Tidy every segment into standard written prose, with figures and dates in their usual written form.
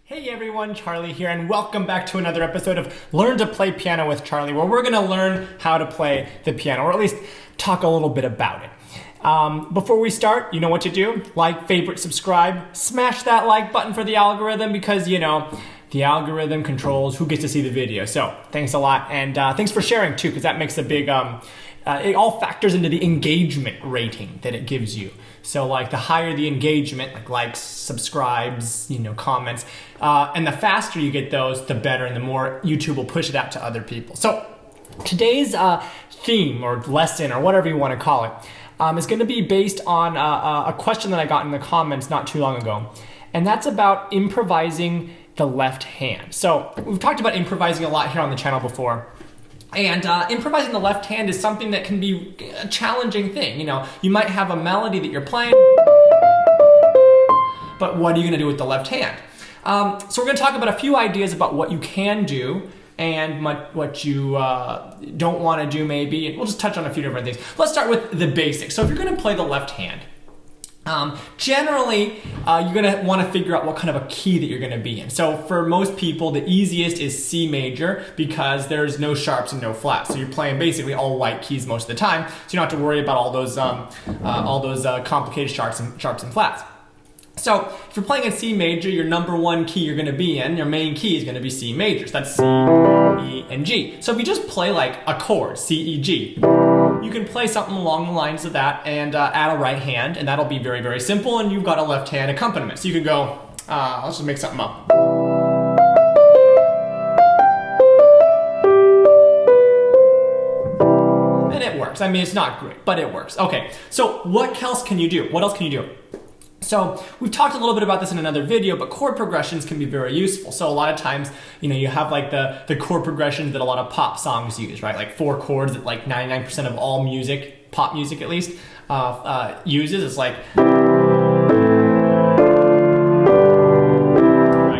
Hey everyone, Charlie here, and welcome back to another episode of Learn to Play Piano with Charlie, where we're going to learn how to play the piano, or at least talk a little bit about it. Before we start, you know what to do. Like, favorite, subscribe, smash that like button for the algorithm because, you know, the algorithm controls who gets to see the video. So thanks a lot, and thanks for sharing too, because that makes a big, it all factors into the engagement rating that it gives you. So like the higher the engagement, like likes, subscribes, you know, comments, and the faster you get those, the better, and the more YouTube will push it out to other people. So today's theme or lesson or whatever you want to call it is going to be based on a question that I got in the comments not too long ago, and that's about improvising the left hand. So we've talked about improvising a lot here on the channel before. And improvising the left hand is something that can be a challenging thing. You know, you might have a melody that you're playing, but what are you going to do with the left hand? So we're going to talk about a few ideas about what you can do and what you don't want to do maybe. And we'll just touch on a few different things. Let's start with the basics. So if you're going to play the left hand, generally, you're going to want to figure out what kind of a key that you're going to be in. So for most people, the easiest is C major because there's no sharps and no flats. So you're playing basically all white keys most of the time. So you don't have to worry about all those complicated sharps and flats. So if you're playing in C major, your number one key you're going to be in, your main key is going to be C major. So that's C, E, and G. So if you just play like a chord, C, E, G, you can play something along the lines of that and add a right hand, and that'll be very, very simple, and you've got a left hand accompaniment. So you can go, let's just make something up. And it works. I mean, it's not great, but it works. Okay, so what else can you do? What else can you do? So we've talked a little bit about this in another video, but chord progressions can be very useful. So a lot of times, you know, you have like the chord progressions that a lot of pop songs use, right? Like 4 chords that like 99% of all music, pop music at least, uses. It's like, right?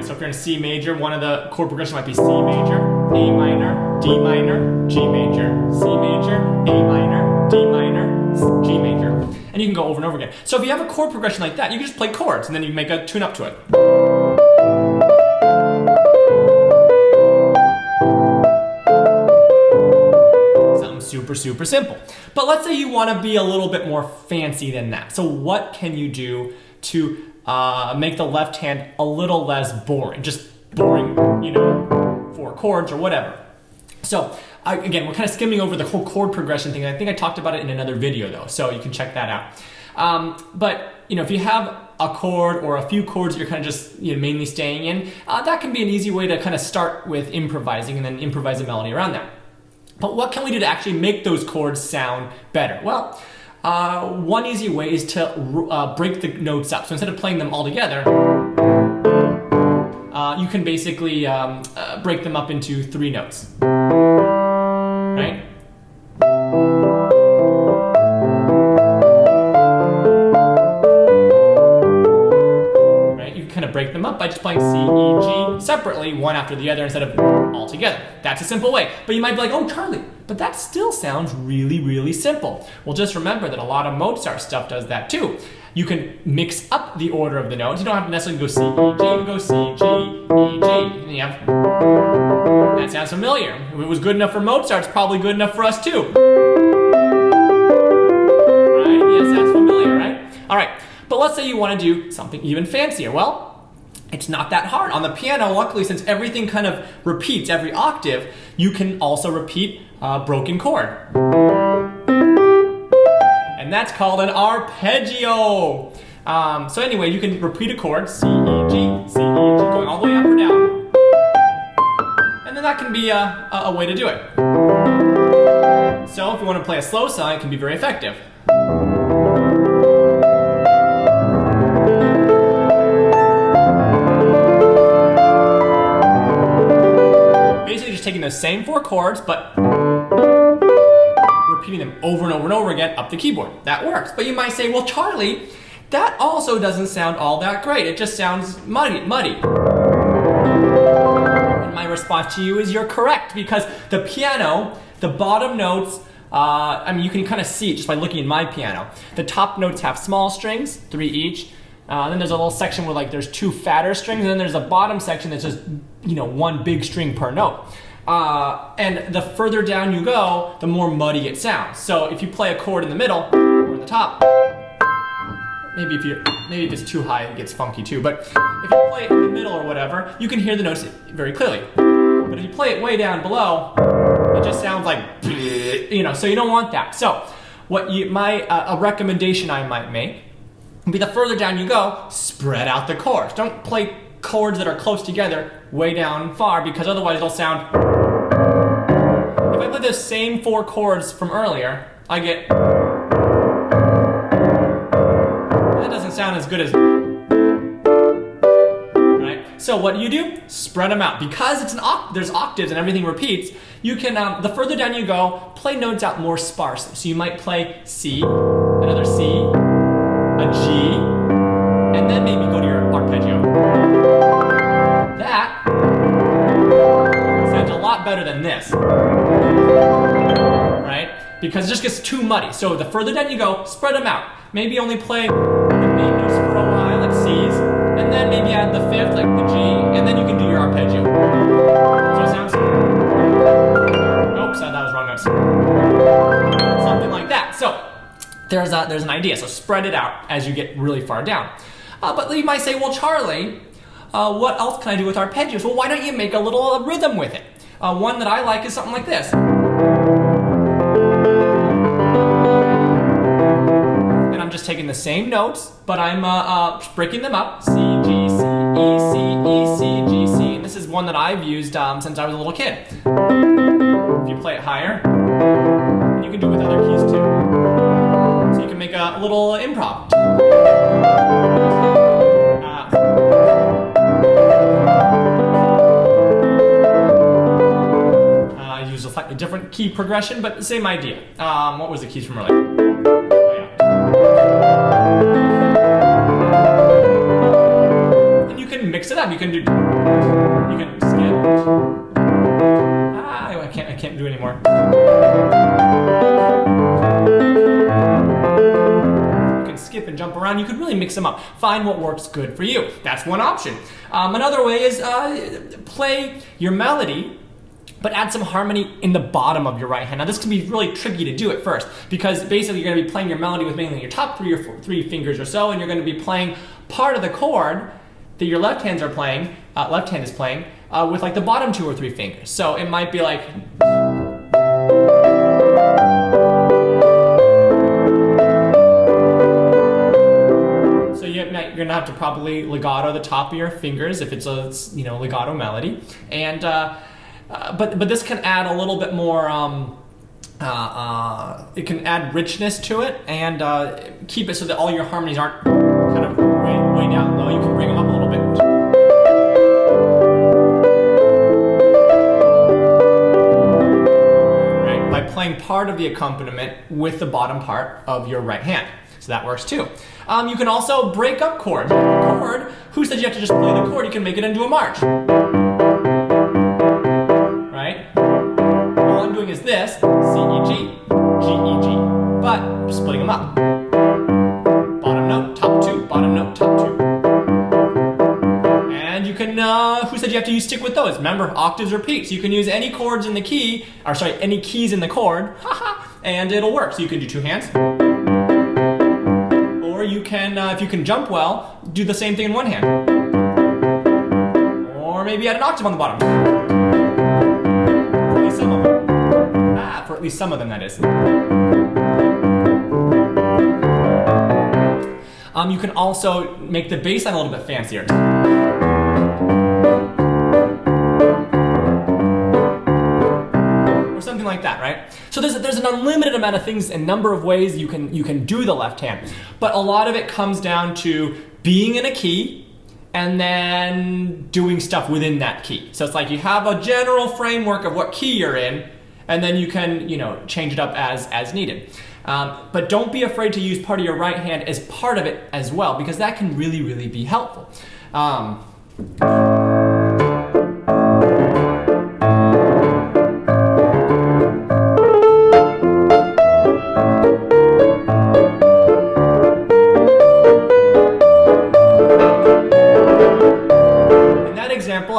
So if you're in C major, one of the chord progressions might be C major, A minor, D minor, G major, C major, A minor, D minor, G major. And you can go over and over again. So if you have a chord progression like that, you can just play chords and then you can make a tune up to it. Something super, super simple. But let's say you want to be a little bit more fancy than that. So what can you do to make the left hand a little less boring? Just boring, you know, 4 chords or whatever. So again, we're kind of skimming over the whole chord progression thing. I think I talked about it in another video though, so you can check that out. But you know, if you have a chord or a few chords that you're kind of just, you know, mainly staying in, that can be an easy way to kind of start with improvising and then improvise a melody around that. But what can we do to actually make those chords sound better? Well, one easy way is to break the notes up. So instead of playing them all together, you can basically break them up into 3 notes. Right? Right? You can kind of break them up by just playing C, E, G separately, one after the other instead of all together. That's a simple way. But you might be like, oh, Charlie, but that still sounds really, really simple. Well, just remember that a lot of Mozart stuff does that too. You can mix up the order of the notes. You don't have to necessarily go C, E, G. You can go C, G, E, G. And you have, that sounds familiar. If it was good enough for Mozart, it's probably good enough for us too. Right? Yeah, sounds familiar, right? All right, but let's say you want to do something even fancier. Well, it's not that hard. On the piano, luckily, since everything kind of repeats every octave, you can also repeat a broken chord. And that's called an arpeggio. So anyway, you can repeat a chord, C, E, G, C, E, G, going all the way up or down. And then that can be a way to do it. So if you want to play a slow song, it can be very effective. Basically just taking those same 4 chords, but repeating them over and over and over again up the keyboard. That works. But you might say, well, Charlie, that also doesn't sound all that great. It just sounds muddy. And my response to you is you're correct, because the piano, the bottom notes, I mean, you can kind of see it just by looking at my piano. The top notes have small strings, 3 each. Then there's a little section where like there's two fatter strings, and then there's a bottom section that's just, you know, one big string per note. And the further down you go, the more muddy it sounds. So if you play a chord in the middle or in the top, maybe if it's too high, it gets funky too. But if you play it in the middle or whatever, you can hear the notes very clearly. But if you play it way down below, it just sounds like, you know. So you don't want that. So a recommendation I might make would be the further down you go, spread out the chords. Don't play chords that are close together way down far, because otherwise it'll sound. If I play the same 4 chords from earlier, I get. That doesn't sound as good as. Right? So what do? Spread them out. Because there's octaves and everything repeats, you can, the further down you go, play notes out more sparsely. So you might play C, another C, a G, and then maybe go to your arpeggio. That sounds a lot better than this, right? Because it just gets too muddy. So the further down you go, spread them out. Maybe only play the main notes for a while, like C's, and then maybe add the 5th, like the G, and then you can do your arpeggio. So it sounds. Oops, that was wrong notes. Something like that. So there's an idea. So spread it out as you get really far down. But you might say, well, Charlie, what else can I do with arpeggios? Well, why don't you make a little rhythm with it? One that I like is something like this. And I'm just taking the same notes, but I'm breaking them up. C, G, C, E, C, E, C, G, C. And this is one that I've used since I was a little kid. If you play it higher, and you can do it with other keys too. So you can make a little improv. Use a slightly different key progression, but the same idea. What was the keys from earlier? And you can mix it up. You can skip. I can't do anymore. You can skip and jump around. You can really mix them up. Find what works good for you. That's one option. Another way is play your melody, but add some harmony in the bottom of your right hand. Now this can be really tricky to do at first, because basically you're going to be playing your melody with mainly your top 3 fingers or so, and you're going to be playing part of the chord that your left hand is playing with like the bottom 2 or 3 fingers. So it might be like. So you're going to have to probably legato the top of your fingers if it's a legato melody, and. But this can add a little bit more, it can add richness to it, and keep it so that all your harmonies aren't kind of way down low. You can bring them up a little bit. Right? By playing part of the accompaniment with the bottom part of your right hand. So that works too. You can also break up chords. Who said you have to just play the chord? You can make it into a march. Is this C, E, G, G, E, G, but splitting them up. Bottom note, top 2, bottom note, top 2. And you can, who said you have to stick with those? Remember, octaves repeat, so you can use any chords in the key, any keys in the chord, and it'll work. So you can do 2 hands. Or you can, if you can jump well, do the same thing in 1 hand. Or maybe add an octave on the bottom. For at least some of them, that is. You can also make the bass line a little bit fancier. Or something like that, right? So there's an unlimited amount of things, a number of ways you can do the left hand. But a lot of it comes down to being in a key and then doing stuff within that key. So it's like you have a general framework of what key you're in, and then you can, change it up as needed. But don't be afraid to use part of your right hand as part of it as well, because that can really, really be helpful.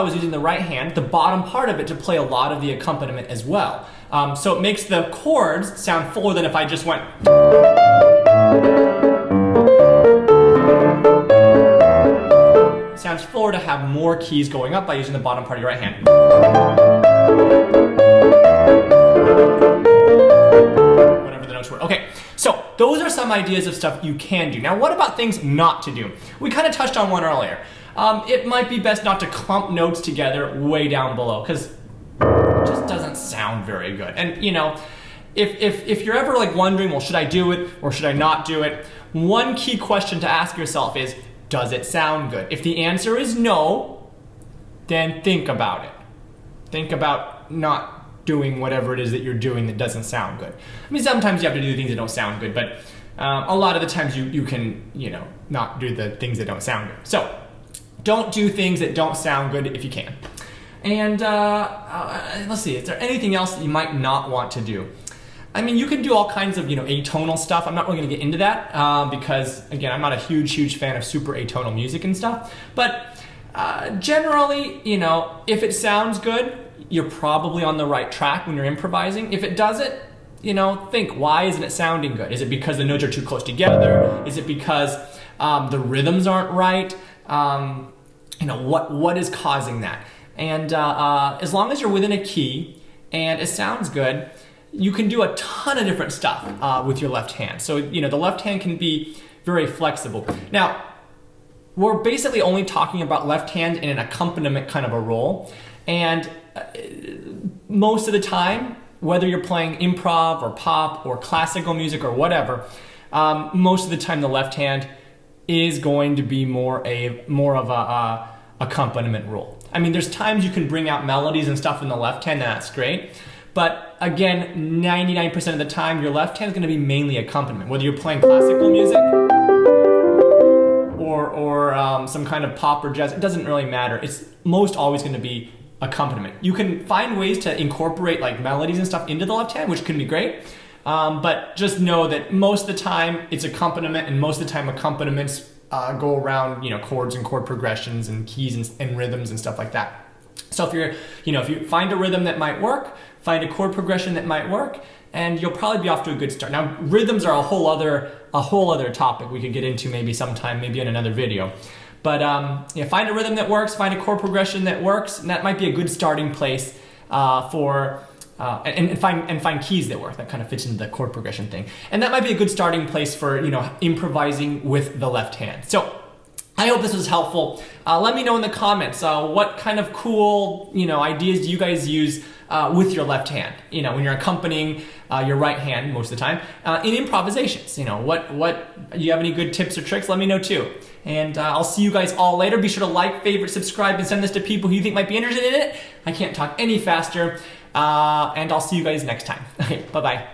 was using the right hand, the bottom part of it, to play a lot of the accompaniment as well. So it makes the chords sound fuller than if I just went. It sounds fuller to have more keys going up by using the bottom part of your right hand. Whatever the notes were. Okay, so those are some ideas of stuff you can do. Now, what about things not to do? We kind of touched on one earlier. It might be best not to clump notes together way down below, because it just doesn't sound very good. And you know, if you're ever like wondering, well, should I do it or should I not do it? One key question to ask yourself is, does it sound good? If the answer is no, then think about it. Think about not doing whatever it is that you're doing that doesn't sound good. I mean, sometimes you have to do things that don't sound good, but a lot of the times you can, you know, not do the things that don't sound good. So don't do things that don't sound good if you can. And let's see, is there anything else that you might not want to do? I mean, you can do all kinds of, you know, atonal stuff. I'm not really going to get into that because, again, I'm not a huge fan of super atonal music and stuff. But generally, you know, if it sounds good, you're probably on the right track when you're improvising. If it doesn't, you know, think, why isn't it sounding good? Is it because the notes are too close together? Is it because the rhythms aren't right? You know, what is causing that? And as long as you're within a key and it sounds good, you can do a ton of different stuff with your left hand. So, you know, the left hand can be very flexible. Now, we're basically only talking about left hand in an accompaniment kind of a role. And most of the time, whether you're playing improv or pop or classical music or whatever, most of the time the left hand is going to be more of a accompaniment role. I mean, there's times you can bring out melodies and stuff in the left hand, and that's great. But again, 99% of the time, your left hand is going to be mainly accompaniment. Whether you're playing classical music or some kind of pop or jazz, it doesn't really matter. It's most always going to be accompaniment. You can find ways to incorporate like melodies and stuff into the left hand, which can be great. But just know that most of the time it's accompaniment, and most of the time accompaniments go around, you know, chords and chord progressions and keys and rhythms and stuff like that. So if you find a rhythm that might work, find a chord progression that might work, and you'll probably be off to a good start. Now, rhythms are a whole other topic we could get into maybe sometime, maybe in another video. But find a rhythm that works, find a chord progression that works, and that might be a good starting place and find keys that work. That kind of fits into the chord progression thing, and that might be a good starting place for, you know, improvising with the left hand. So I hope this was helpful. Let me know in the comments what kind of cool, you know, ideas do you guys use with your left hand, you know, when you're accompanying your right hand most of the time in improvisations. You know, what you have any good tips or tricks? Let me know too. And I'll see you guys all later. Be sure to like, favorite, subscribe, and send this to people who you think might be interested in it. I can't talk any faster. And I'll see you guys next time. Okay, bye-bye.